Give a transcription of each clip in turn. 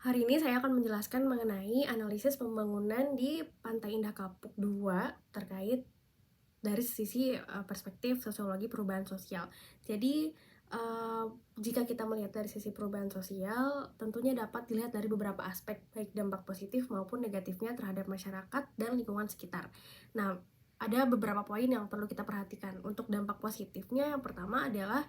Hari ini saya akan menjelaskan mengenai analisis pembangunan di Pantai Indah Kapuk II terkait dari sisi perspektif sosiologi perubahan sosial. Jadi, jika kita melihat dari sisi perubahan sosial, tentunya dapat dilihat dari beberapa aspek, baik dampak positif maupun negatifnya terhadap masyarakat dan lingkungan sekitar. Nah, ada beberapa poin yang perlu kita perhatikan. Untuk dampak positifnya, yang pertama adalah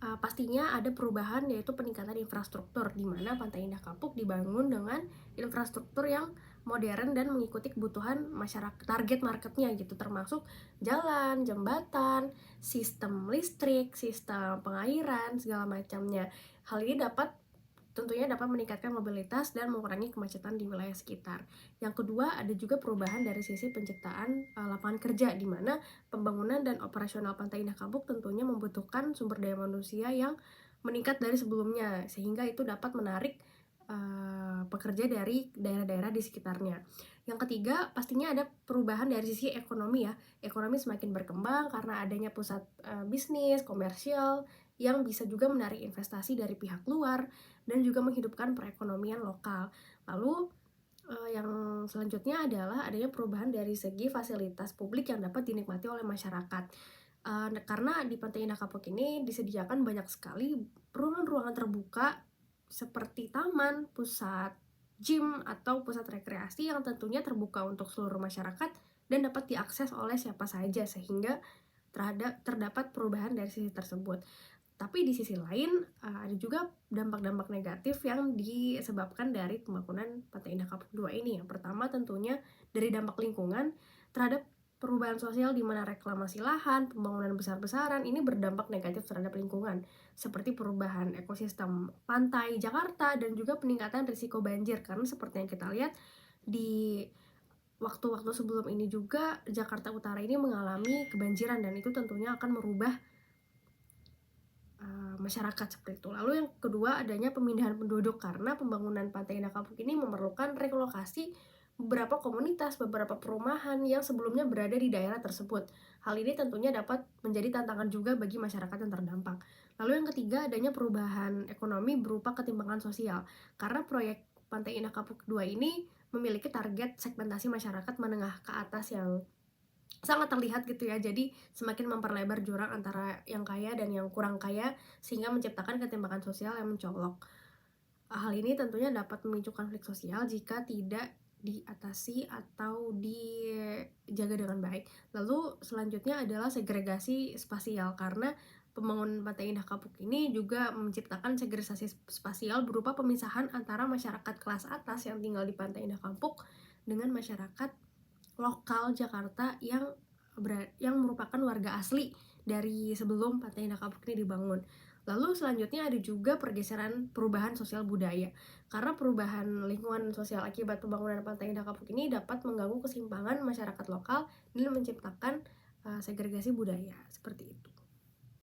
pastinya ada perubahan, yaitu peningkatan infrastruktur, di mana Pantai Indah Kapuk dibangun dengan infrastruktur yang modern dan mengikuti kebutuhan masyarakat, target marketnya gitu, termasuk jalan, jembatan, sistem listrik, sistem pengairan, segala macamnya. Hal ini tentunya dapat meningkatkan mobilitas dan mengurangi kemacetan di wilayah sekitar. Yang kedua, ada juga perubahan dari sisi penciptaan lapangan kerja, di mana pembangunan dan operasional Pantai Indah Kapuk tentunya membutuhkan sumber daya manusia yang meningkat dari sebelumnya, sehingga itu dapat menarik pekerja dari daerah-daerah di sekitarnya. Yang ketiga, pastinya ada perubahan dari sisi ekonomi ya. Ekonomi semakin berkembang karena adanya pusat bisnis, komersial, yang bisa juga menarik investasi dari pihak luar dan juga menghidupkan perekonomian lokal. Lalu yang selanjutnya adalah adanya perubahan dari segi fasilitas publik yang dapat dinikmati oleh masyarakat. Karena di Pantai Indah Kapuk ini disediakan banyak sekali ruangan-ruangan terbuka seperti taman, pusat gym, atau pusat rekreasi yang tentunya terbuka untuk seluruh masyarakat dan dapat diakses oleh siapa saja, sehingga terdapat perubahan dari sisi tersebut. Tapi di sisi lain, ada juga dampak-dampak negatif yang disebabkan dari pembangunan Pantai Indah Kapuk II ini. Yang pertama tentunya dari dampak lingkungan terhadap perubahan sosial, di mana reklamasi lahan, pembangunan besar-besaran ini berdampak negatif terhadap lingkungan, seperti perubahan ekosistem pantai Jakarta dan juga peningkatan risiko banjir. Karena seperti yang kita lihat di waktu-waktu sebelum ini juga, Jakarta Utara ini mengalami kebanjiran dan itu tentunya akan merubah masyarakat seperti itu. Lalu yang kedua, adanya pemindahan penduduk, karena pembangunan Pantai Indah Kapuk ini memerlukan relokasi beberapa komunitas, beberapa perumahan yang sebelumnya berada di daerah tersebut. Hal ini tentunya dapat menjadi tantangan juga bagi masyarakat yang terdampak. Lalu yang ketiga, adanya perubahan ekonomi berupa ketimpangan sosial, karena proyek Pantai Indah Kapuk II ini memiliki target segmentasi masyarakat menengah ke atas yang sangat terlihat gitu ya. Jadi semakin memperlebar jurang antara yang kaya dan yang kurang kaya, sehingga menciptakan ketimpangan sosial yang mencolok. Hal ini tentunya dapat memicu konflik sosial jika tidak diatasi atau dijaga dengan baik. Lalu selanjutnya adalah segregasi spasial, karena pembangunan Pantai Indah Kapuk ini juga menciptakan segregasi spasial berupa pemisahan antara masyarakat kelas atas yang tinggal di Pantai Indah Kapuk dengan masyarakat lokal Jakarta yang merupakan warga asli dari sebelum Pantai Indah Kapuk ini dibangun. Lalu selanjutnya ada juga pergeseran perubahan sosial budaya, karena perubahan lingkungan sosial akibat pembangunan Pantai Indah Kapuk ini dapat mengganggu keseimbangan masyarakat lokal dan menciptakan segregasi budaya seperti itu.